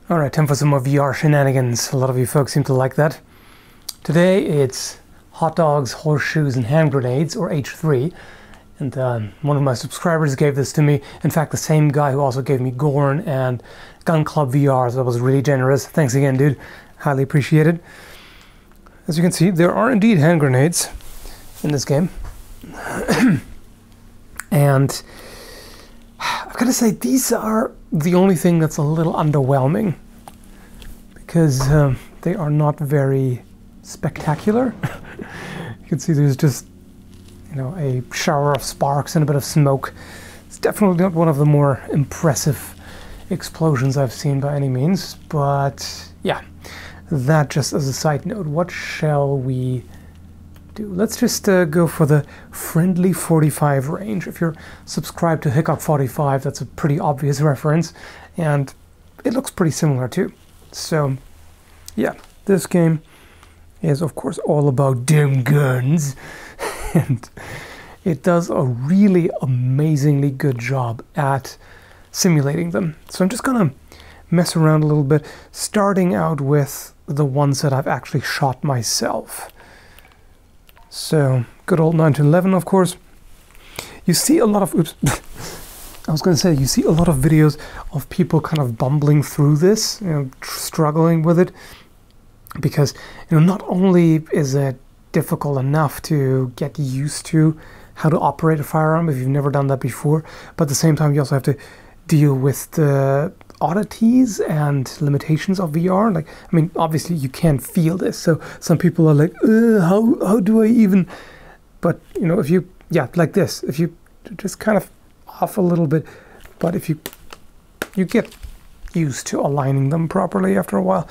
Alright, time for some more VR shenanigans. A lot of you folks seem to like that. Today it's Hotdogs, Horseshoes, and Hand Grenades, or H3. And one of my subscribers gave this to me. In fact, the same guy who also gave me Gorn and Gun Club VR, so that was really generous. Thanks again, dude. Highly appreciated. As you can see, there are indeed hand grenades in this game. And I've got to say, these are the only thing that's a little underwhelming, because they are not very spectacular. You can see there's just, you know, a shower of sparks and a bit of smoke. It's definitely not one of the more impressive explosions I've seen by any means, but yeah, that just as a side note. What shall we do? Let's just go for the friendly 45 range. If you're subscribed to Hiccup 45, that's a pretty obvious reference, and it looks pretty similar too. So yeah, this game is of course all about DEM guns, and it does a really amazingly good job at simulating them. So I'm just gonna mess around a little bit, starting out with the ones that I've actually shot myself. So, good old 1911, of course. You see a lot of, oops, I was going to say, you see a lot of videos of people kind of bumbling through this, you know, struggling with it, because, you know, not only is it difficult enough to get used to how to operate a firearm if you've never done that before, but at the same time you also have to deal with the oddities and limitations of VR. Like, I mean, obviously you can't feel this, so some people are like, how do I even, but you know, if you, yeah, like this, if you just kind of off a little bit, but if you get used to aligning them properly after a while.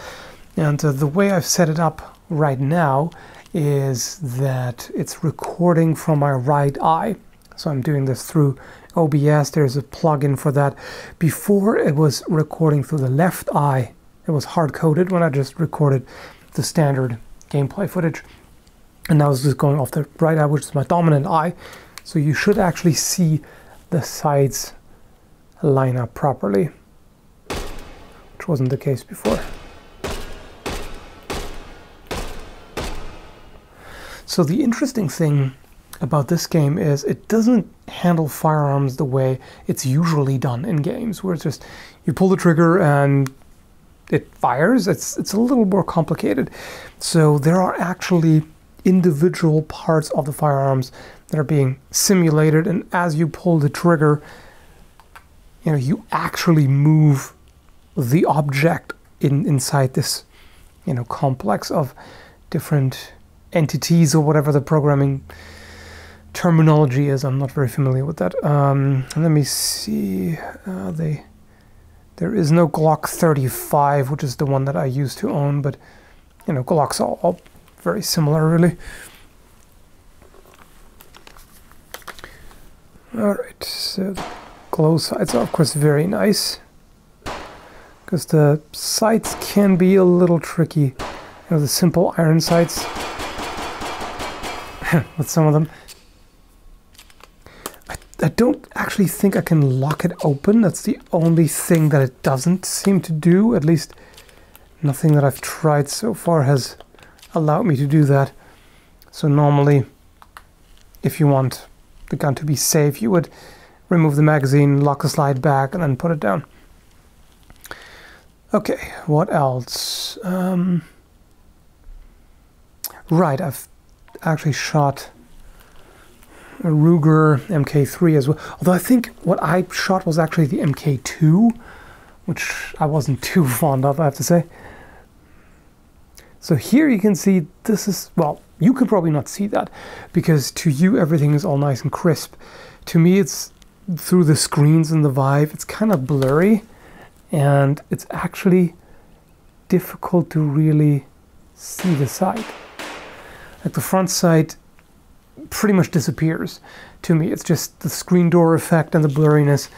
And the way I've set it up right now is that it's recording from my right eye. So I'm doing this through OBS. There's a plugin for that. Before, it was recording through the left eye. It was hard-coded when I just recorded the standard gameplay footage. And now it's just going off the right eye, which is my dominant eye. So you should actually see the sides line up properly, which wasn't the case before. So the interesting thing about this game is it doesn't handle firearms the way it's usually done in games, where it's just you pull the trigger and it fires. It's a little more complicated. So there are actually individual parts of the firearms that are being simulated, and as you pull the trigger, you know, you actually move the object inside this, you know, complex of different entities, or whatever the programming terminology is. I'm not very familiar with that. Let me see. There is no Glock 35, which is the one that I used to own, but you know, Glocks are all very similar, really. Alright, so the glow sights are of course very nice, because the sights can be a little tricky. You know, the simple iron sights with some of them. I don't actually think I can lock it open. That's the only thing that it doesn't seem to do. At least nothing that I've tried so far has allowed me to do that. So normally, if you want the gun to be safe, you would remove the magazine, lock the slide back, and then put it down. Okay, what else? Right, I've actually shot a Ruger MK3 as well, although I think what I shot was actually the MK2, which I wasn't too fond of, I have to say. So here you can see this is, well, you could probably not see that, because to you everything is all nice and crisp. To me, it's through the screens in the Vive, it's kind of blurry, and it's actually difficult to really see the sight. Like the front sight pretty much disappears to me. It's just the screen door effect and the blurriness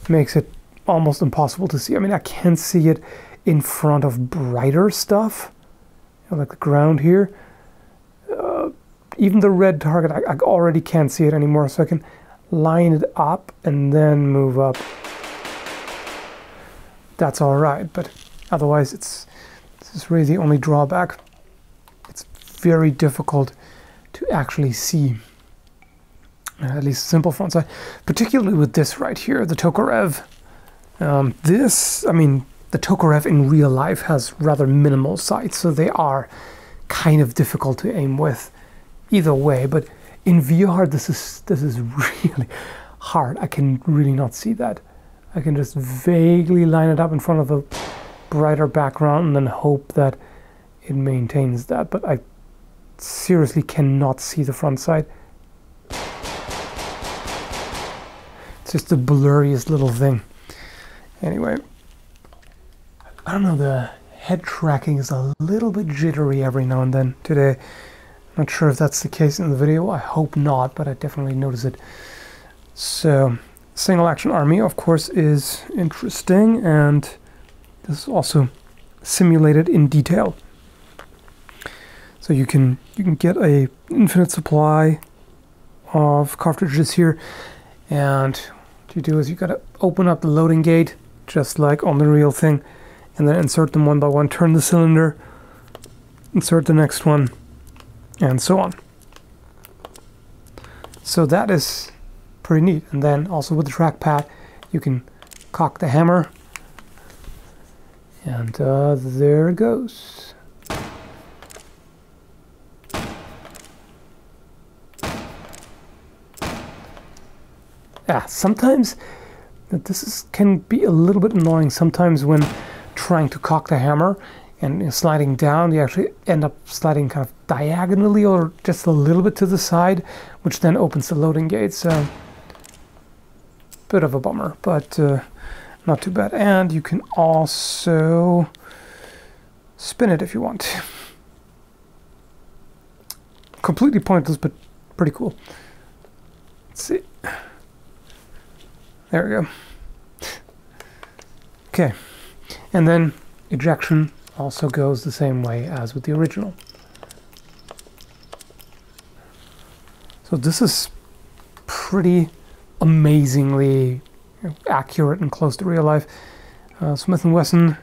makes it almost impossible to see. I mean, I can see it in front of brighter stuff, you know, like the ground here. Even the red target, I already can't see it anymore, so I can line it up and then move up. That's all right, but Otherwise, this is really the only drawback. It's very difficult to actually see, at least simple front sight, particularly with this right here, the Tokarev. The Tokarev in real life has rather minimal sights, so they are kind of difficult to aim with either way. But in VR, this is really hard. I can really not see that. I can just vaguely line it up in front of a brighter background and then hope that it maintains that. But I seriously cannot see the front sight. It's just the blurriest little thing. Anyway, I don't know, the head tracking is a little bit jittery every now and then today. Not sure if that's the case in the video. I hope not, but I definitely notice it. So, single action army, of course, is interesting, and this is also simulated in detail. So you can get a infinite supply of cartridges here, and what you do is you gotta open up the loading gate, just like on the real thing, and then insert them one by one, turn the cylinder, insert the next one, and so on. So that is pretty neat. And then also with the trackpad, you can cock the hammer, and there it goes. Sometimes can be a little bit annoying. Sometimes when trying to cock the hammer and sliding down, you actually end up sliding kind of diagonally or just a little bit to the side, which then opens the loading gate. So, bit of a bummer, but not too bad. And you can also spin it if you want. Completely pointless, but pretty cool. Let's see. There we go. Okay, and then ejection also goes the same way as with the original. So this is pretty amazingly accurate and close to real life. Smith & Wesson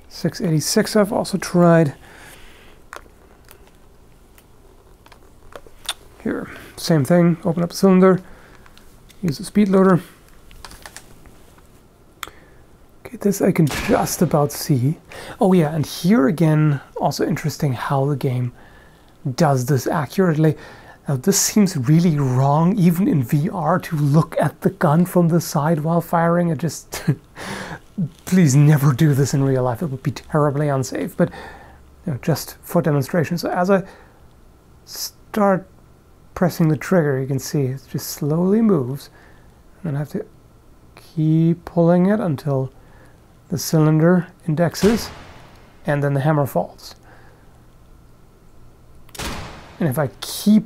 686 I've also tried. Here, same thing, open up the cylinder, use the speed loader. This I can just about see. Oh yeah, and here again, also interesting how the game does this accurately. Now this seems really wrong, even in VR, to look at the gun from the side while firing. It just, please never do this in real life. It would be terribly unsafe, but just for demonstration. So as I start pressing the trigger, you can see it just slowly moves. And then I have to keep pulling it until the cylinder indexes, and then the hammer falls. And if I keep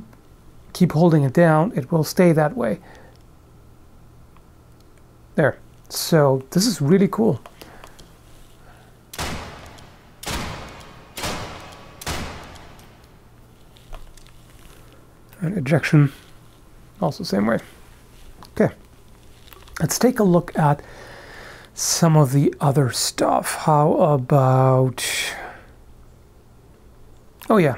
holding it down, it will stay that way. There. So this is really cool. And ejection, also same way. Okay. Let's take a look at some of the other stuff. How about... Oh yeah,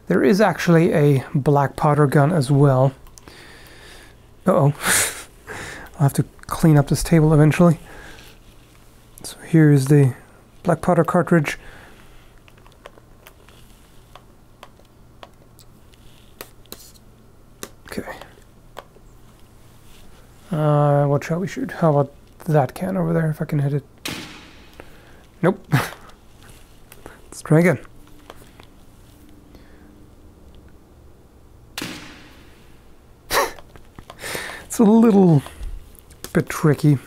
there is actually a black powder gun as well. Uh-oh. I'll have to clean up this table eventually. So here's the black powder cartridge. Okay. What shall we shoot? How about that can over there, if I can hit it? Nope. Let's try again. It's a little bit tricky.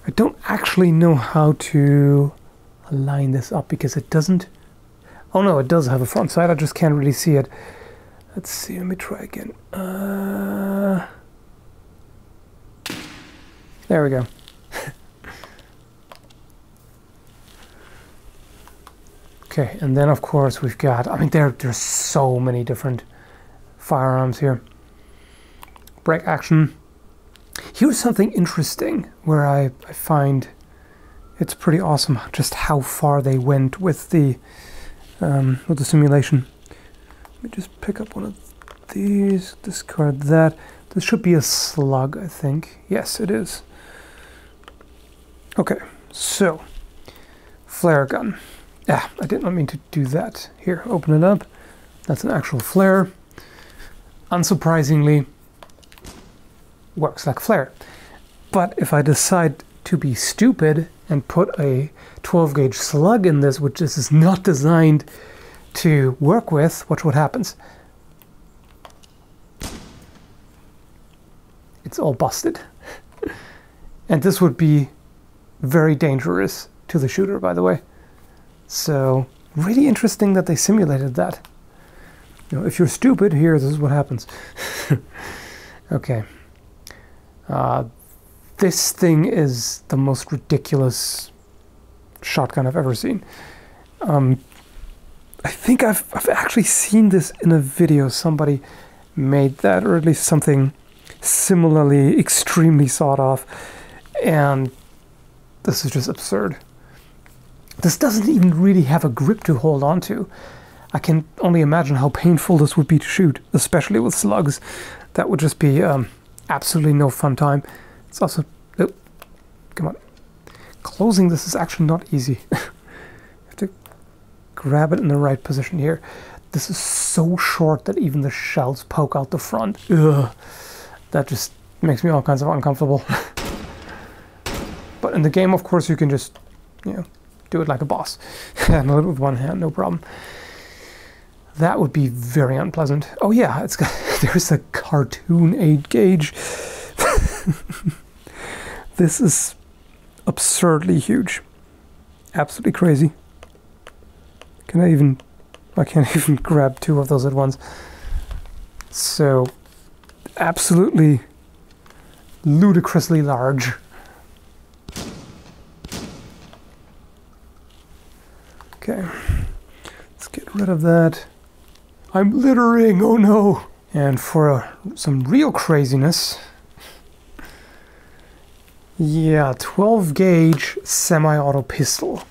I don't actually know how to line this up because it doesn't... Oh no, it does have a front sight, I just can't really see it. Let's see, let me try again. There we go. Okay, and then of course we've got, I mean, there's so many different firearms here. Break action. Here's something interesting where I find it's pretty awesome just how far they went with the simulation. Let me just pick up one of these, discard that. This should be a slug, I think. Yes, it is. Okay, so flare gun. Ah, I did not mean to do that. Here, open it up. That's an actual flare. Unsurprisingly, works like a flare. But if I decide to be stupid and put a 12 gauge slug in this, which this is not designed to work with, watch what happens. It's all busted. And this would be very dangerous to the shooter, by the way. So, really interesting that they simulated that. You know, if you're stupid, here, this is what happens. Okay. This thing is the most ridiculous shotgun I've ever seen. I think I've actually seen this in a video. Somebody made that, or at least something similarly extremely sawed off. And this is just absurd. This doesn't even really have a grip to hold on to. I can only imagine how painful this would be to shoot, especially with slugs. That would just be absolutely no fun time. It's also... Oh, come on. Closing this is actually not easy. You have to grab it in the right position here. This is so short that even the shells poke out the front. Ugh. That just makes me all kinds of uncomfortable. But in the game, of course, you can just, you know, do it like a boss. Handle it with one hand, no problem. That would be very unpleasant. Oh yeah, it's got, there's a cartoon 8 gauge. This is absurdly huge. Absolutely crazy. I can't even grab two of those at once. So, absolutely ludicrously large. Okay, let's get rid of that. I'm littering, oh no! And for some real craziness, yeah, 12 gauge semi-auto pistol.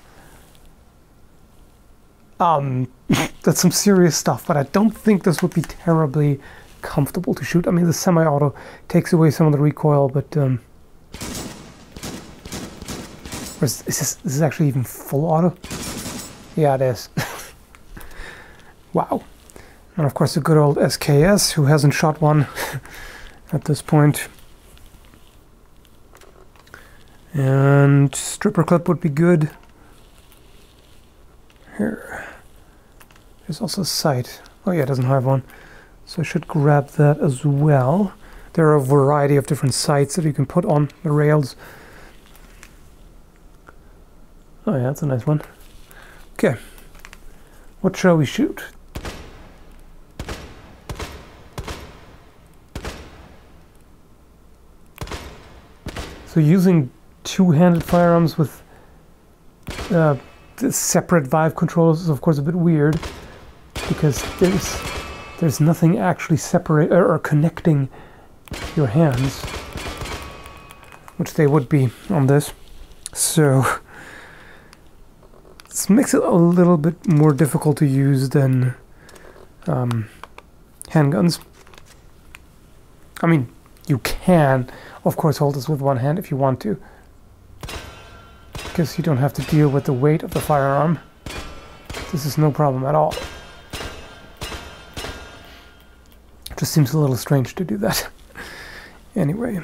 That's some serious stuff, but I don't think this would be terribly comfortable to shoot. I mean, the semi-auto takes away some of the recoil, but is this actually even full auto? Yeah, it is. Wow. And of course the good old SKS, who hasn't shot one at this point. And stripper clip would be good. Here. There's also a sight. Oh yeah, it doesn't have one. So I should grab that as well. There are a variety of different sights that you can put on the rails. Oh yeah, that's a nice one. Okay. What shall we shoot? So using two-handed firearms with the separate Vive controllers is of course a bit weird, because there's nothing actually separate or connecting your hands, which they would be on this. So this makes it a little bit more difficult to use than handguns. I mean, you can, of course, hold this with one hand if you want to, because you don't have to deal with the weight of the firearm. This is no problem at all. It just seems a little strange to do that. Anyway, you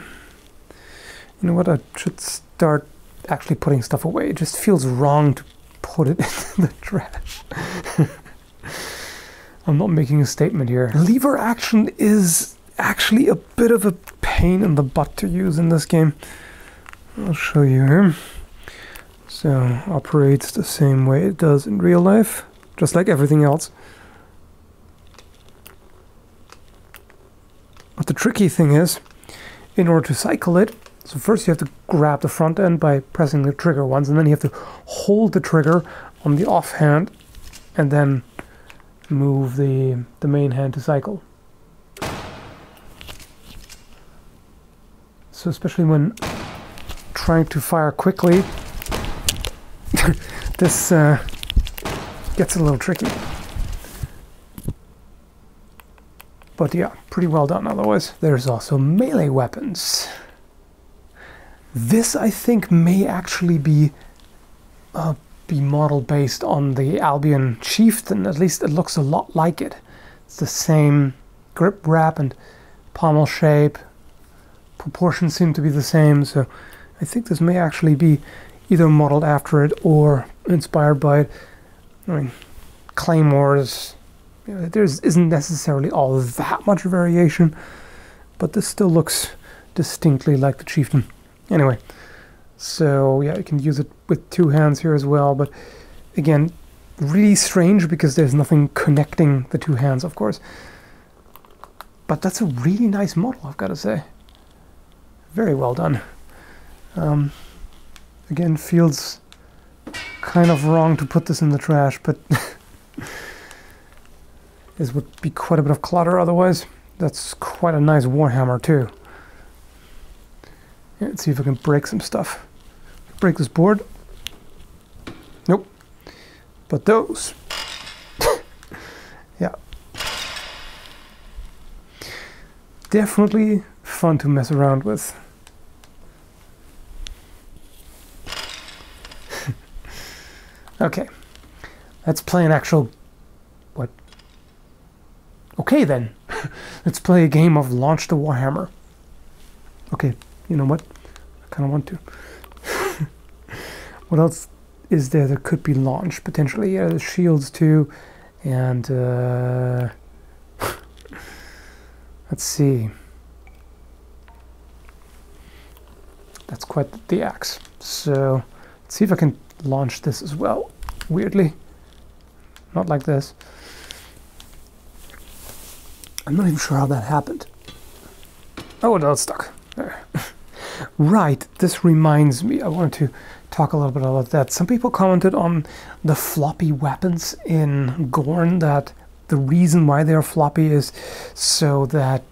know what? I should start actually putting stuff away. It just feels wrong to put it in the trash. I'm not making a statement here. Lever action is actually a bit of a pain in the butt to use in this game. I'll show you here. So, operates the same way it does in real life, just like everything else. But the tricky thing is, in order to cycle it, so first you have to grab the front end by pressing the trigger once, and then you have to hold the trigger on the off hand, and then move the main hand to cycle. So especially when trying to fire quickly, this gets a little tricky. But yeah, pretty well done otherwise. There's also melee weapons. This, I think, may actually be model based on the Albion Chieftain. At least it looks a lot like it. It's the same grip wrap and pommel shape. Proportions seem to be the same, so I think this may actually be either modeled after it or inspired by it. I mean, claymores, you know, there isn't necessarily all that much variation, but this still looks distinctly like the Chieftain. Anyway, so yeah, you can use it with two hands here as well, but again, really strange because there's nothing connecting the two hands, of course. But that's a really nice model, I've got to say. Very well done. Again, feels kind of wrong to put this in the trash, but this would be quite a bit of clutter otherwise. That's quite a nice Warhammer too. Yeah, let's see if I can break some stuff. Break this board. Nope. But those. Yeah. Definitely fun to mess around with. Okay. Let's play an actual... What? Okay then. Let's play a game of Launch the Warhammer. Okay, you know what? I kind of want to. What else is there that could be launched potentially? Yeah, the shields too. And let's see. That's quite the axe. So let's see if I can launch this as well. Weirdly. Not like this. I'm not even sure how that happened. Oh, no, it's stuck. There. Right, this reminds me, I wanted to talk a little bit about that. Some people commented on the floppy weapons in Gorn, that the reason why they're floppy is so that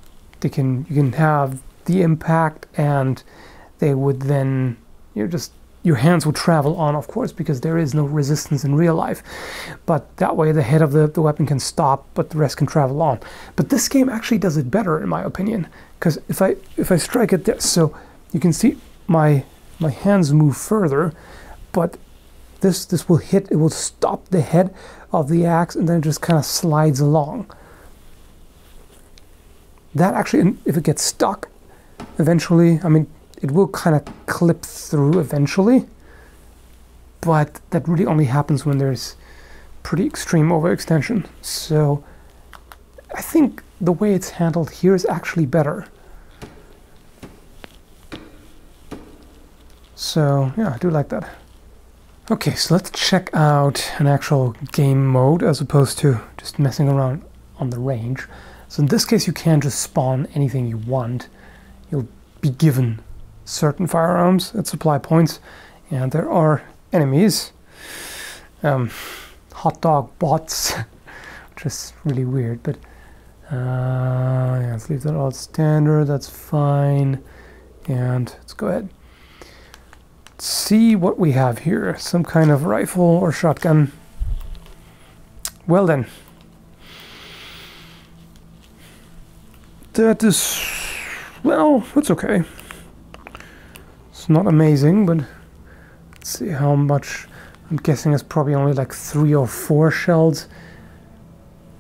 you can have the impact and they would then, your hands would travel on, of course, because there is no resistance in real life. But that way the head of the weapon can stop, but the rest can travel on. But this game actually does it better, in my opinion, because if I strike at this, so you can see my hands move further, but this will hit, it will stop the head of the axe, and then it just kind of slides along. That actually, if it gets stuck, eventually, I mean, it will kind of clip through eventually, but that really only happens when there's pretty extreme overextension. So I think the way it's handled here is actually better. So yeah, I do like that. Okay, so let's check out an actual game mode as opposed to just messing around on the range. So in this case, you can just spawn anything you want. You'll be given certain firearms at supply points, and there are enemies, hot dog bots, which is really weird, but yeah, let's leave that all standard, that's fine, and let's go ahead. Let's see what we have here, some kind of rifle or shotgun. Well then, that is, well, it's okay. It's not amazing, but let's see how much. I'm guessing it's probably only like 3 or 4 shells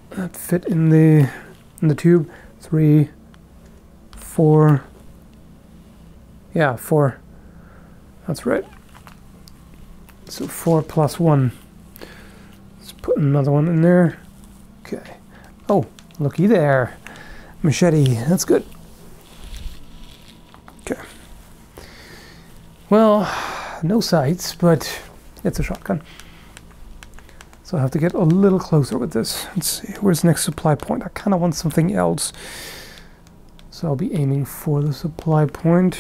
that fit in the tube. 3, 4. Yeah, 4. That's right. So 4 plus 1. Let's put another one in there. Okay. Oh, looky there. Machete. That's good. Okay. Well, no sights, but it's a shotgun. So I have to get a little closer with this. Let's see, where's the next supply point? I kind of want something else. So I'll be aiming for the supply point.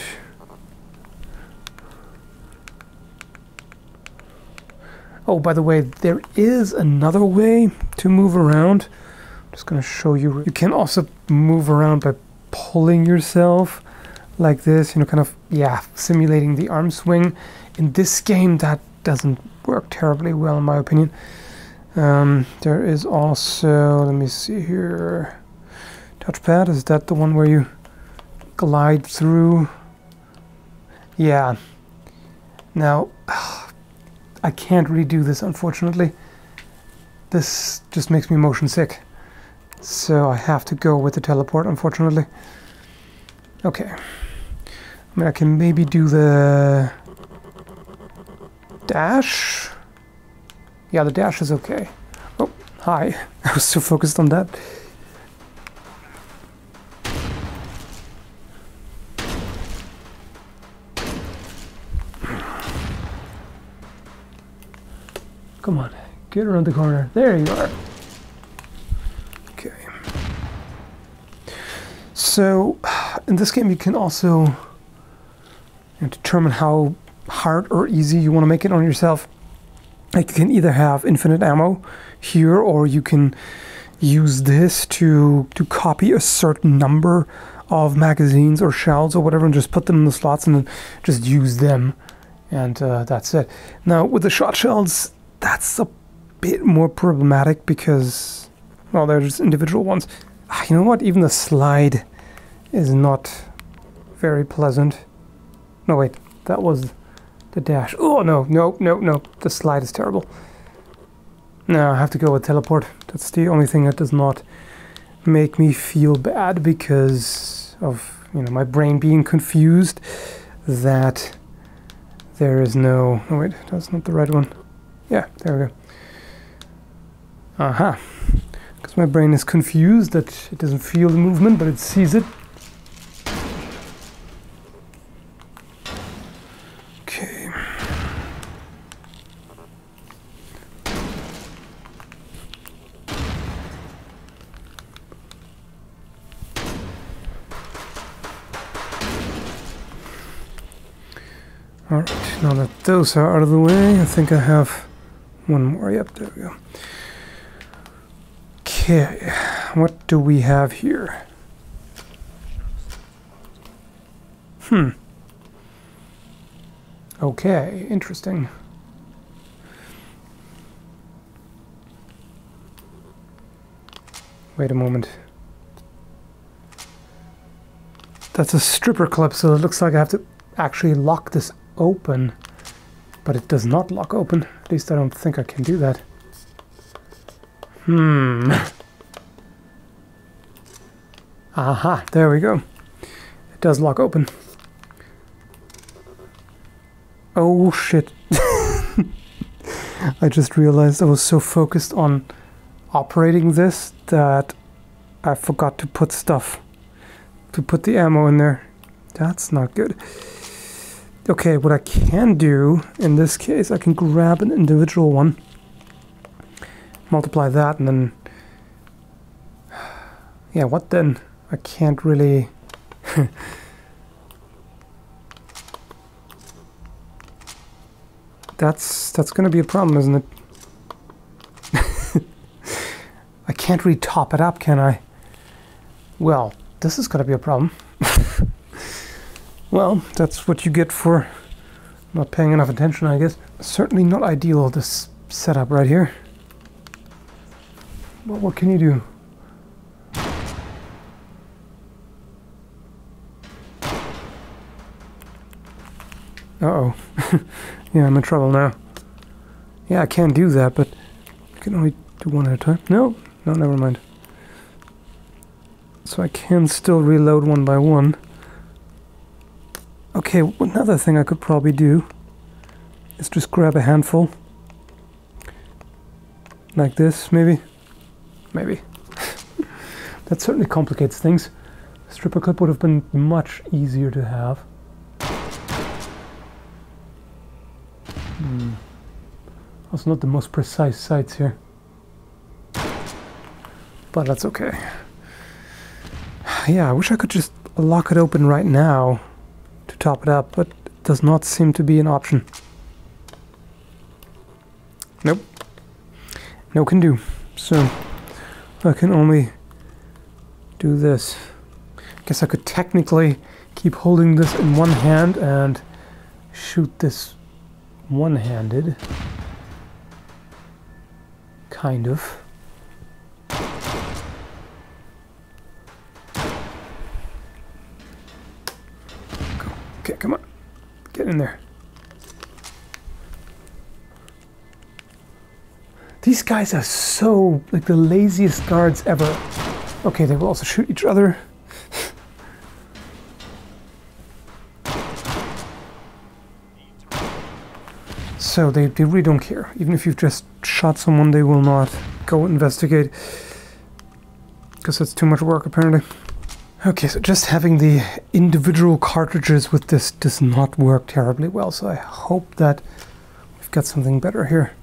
Oh, by the way, there is another way to move around. I'm just going to show you. You can also move around by pulling yourself like this, kind of, yeah, simulating the arm swing. In this game, that doesn't work terribly well in my opinion. There is also, let me see here, touchpad, is that the one where you glide through? Yeah. Now, I can't redo this unfortunately. This just makes me motion sick. So I have to go with the teleport unfortunately. Okay. I mean, I can maybe do the dash. Yeah, the dash is okay. Oh, hi. I was so focused on that. Come on, get around the corner. There you are. Okay. So, in this game you can also determine how hard or easy you want to make it on yourself. Like, you can either have infinite ammo here, or you can use this to copy a certain number of magazines or shells or whatever and just put them in the slots and then just use them. And that's it. Now, with the shot shells, that's a bit more problematic because, well, there's individual ones. You know what? Even the slide is not very pleasant. No, wait. That was the dash. Oh, no, no, no, no. The slide is terrible. No, I have to go with teleport. That's the only thing that does not make me feel bad because of, you know, my brain being confused that there is no... Oh, wait. That's not the right one. Yeah, there we go. Aha. Because my brain is confused that it doesn't feel the movement, but it sees it. Okay. Alright, now that those are out of the way, I think I have one more. Yep, there we go. Okay, what do we have here? Okay, interesting. Wait a moment. That's a stripper clip, so it looks like I have to actually lock this open. But it does not lock open. At least I don't think I can do that. Aha, there we go. It does lock open. Oh shit. I just realized I was so focused on operating this that I forgot to put the ammo in there. That's not good. Okay, what I can do in this case, I can grab an individual one, multiply that, and then... Yeah, what then? I can't really... That's going to be a problem, isn't it? I can't really top it up, can I? Well, this is going to be a problem. Well, that's what you get for not paying enough attention, I guess. Certainly not ideal, this setup right here. But what can you do? Uh-oh. Yeah, I'm in trouble now. Yeah, I can do that, but I can only do one at a time. No, never mind. So I can still reload one by one. Okay, another thing I could probably do is just grab a handful. Like this, maybe? Maybe. That certainly complicates things. A stripper clip would have been much easier to have. Also not the most precise sights here. But that's okay. Yeah, I wish I could just lock it open right now to top it up, but it does not seem to be an option. Nope. No can do. So I can only do this. Guess I could technically keep holding this in one hand and shoot this one-handed. kind of. Okay, come on. Get in there. These guys are so, like, the laziest guards ever. Okay, they will also shoot each other. So they really don't care. Even if you've just shot someone, they will not go investigate. Because it's too much work, apparently. Okay, so just having the individual cartridges with this does not work terribly well. So I hope that we've got something better here.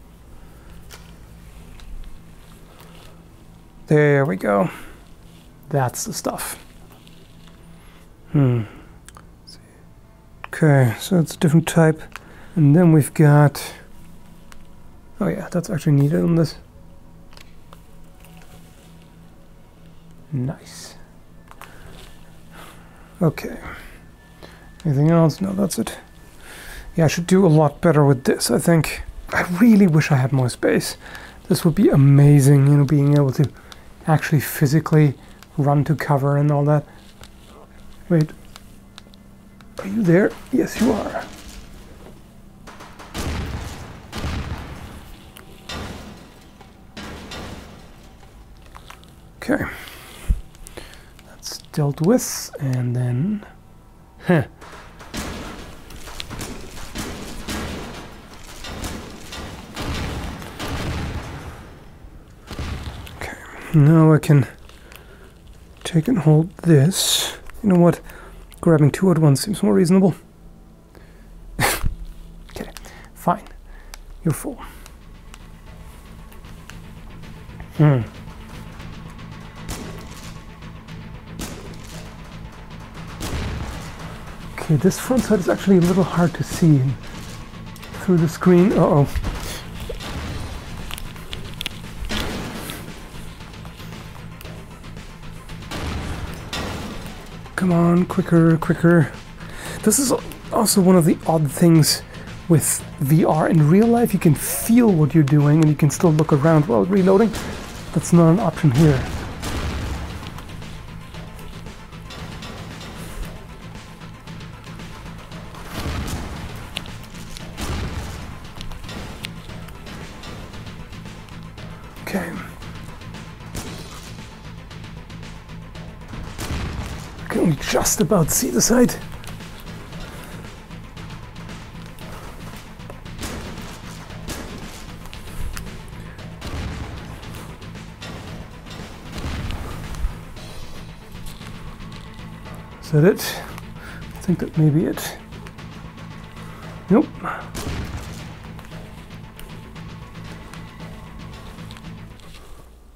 There we go. That's the stuff. Okay, so it's a different type. And then we've got... Oh yeah, that's actually needed on this. Nice. Okay. Anything else? No, that's it. Yeah, I should do a lot better with this, I think. I really wish I had more space. This would be amazing, you know, being able to actually physically run to cover and all that. Wait. Are you there? Yes, you are. Okay. That's dealt with, and then... Okay, now I can take and hold this. You know what? Grabbing two at once seems more reasonable. Okay, fine. You're full. Okay, this front side is actually a little hard to see through the screen. Uh-oh. Come on, quicker, quicker. This is also one of the odd things with VR. In real life, you can feel what you're doing and you can still look around while reloading. That's not an option here. Okay. I can just about see the sight. Is that it? I think that may be it. Nope.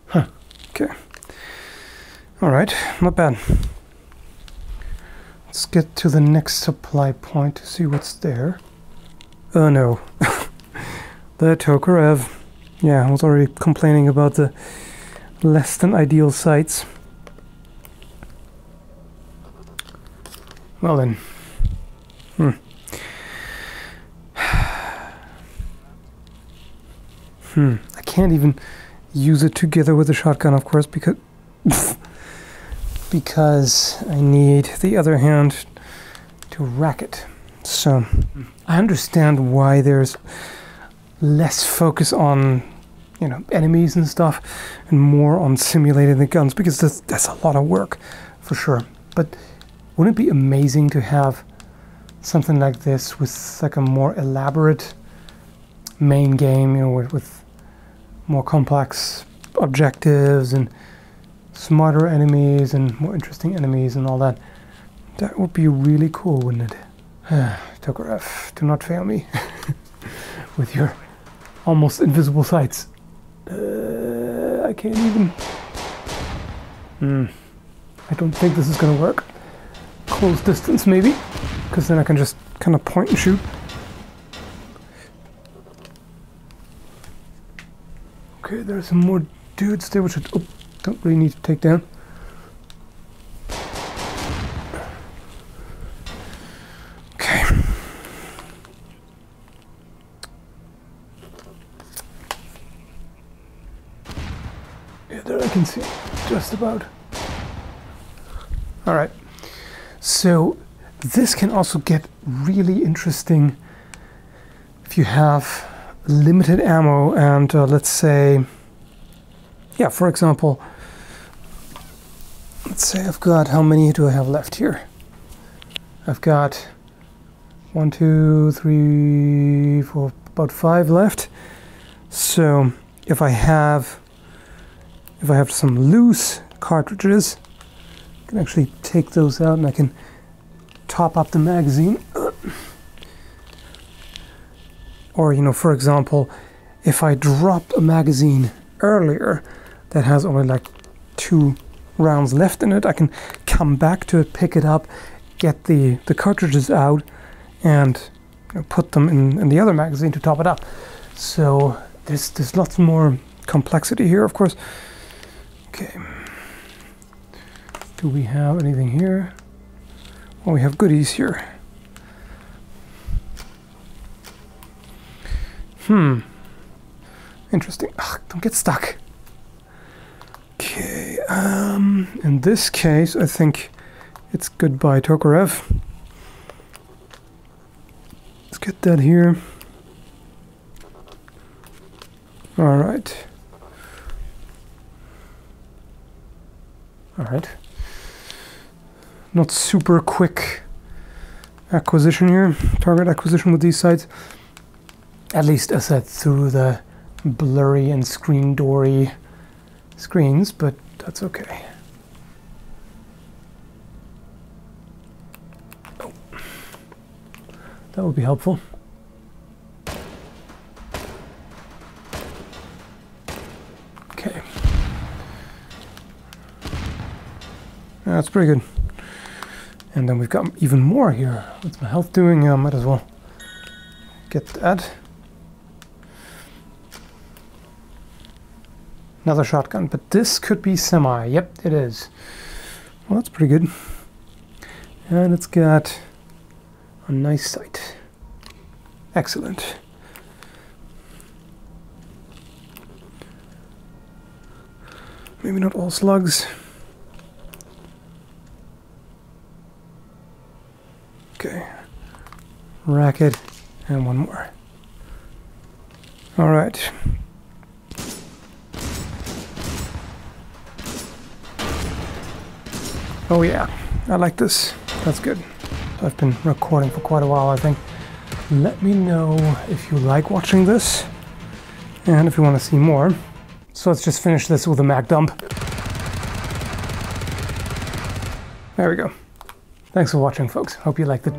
Huh. Okay. All right. Not bad. Let's get to the next supply point to see what's there. Oh no. The Tokarev. Yeah, I was already complaining about the less than ideal sights. Well then. I can't even use it together with the shotgun, of course, because I need the other hand to rack it. So I understand why there's less focus on, you know, enemies and stuff, and more on simulating the guns, because that's a lot of work, for sure. But wouldn't it be amazing to have something like this with like a more elaborate main game, you know, with more complex objectives and smarter enemies and more interesting enemies and all that? That would be really cool, wouldn't it? Tokarev, do not fail me with your almost invisible sights. I can't even... I don't think this is gonna work. Close distance maybe, because then I can just kind of point and shoot. Okay, there's some more dudes there which I don't really need to take down. Okay. Yeah, there I can see just about. All right, so this can also get really interesting if you have limited ammo and let's say, yeah, for example, let's say I've got, how many do I have left here? I've got 1, 2, 3, 4, about 5 left. So if I have some loose cartridges, I can actually take those out and I can top up the magazine. Or, you know, for example, if I dropped a magazine earlier that has only like 2 rounds left in it, I can come back to it, pick it up, get the cartridges out, and you know, put them in the other magazine to top it up. So there's lots more complexity here, of course. Okay. Do we have anything here? Well, we have goodies here. Interesting. Ugh, don't get stuck. Okay, in this case, I think it's goodbye, Tokarev. Let's get that here. All right. All right. Not super quick acquisition here, target acquisition with these sites. At least as said, through the blurry and screen doory screens, but that's okay. Oh. That would be helpful. Okay. That's pretty good. And then we've got even more here. What's my health doing? Yeah, I might as well get that. Another shotgun, but this could be semi. Yep, it is. Well, that's pretty good. And it's got a nice sight. Excellent. Maybe not all slugs. Okay. Racket, and one more. All right. Oh yeah, I like this. That's good. I've been recording for quite a while, I think. Let me know if you like watching this and if you want to see more. So let's just finish this with a mag dump. There we go. Thanks for watching, folks. Hope you liked it.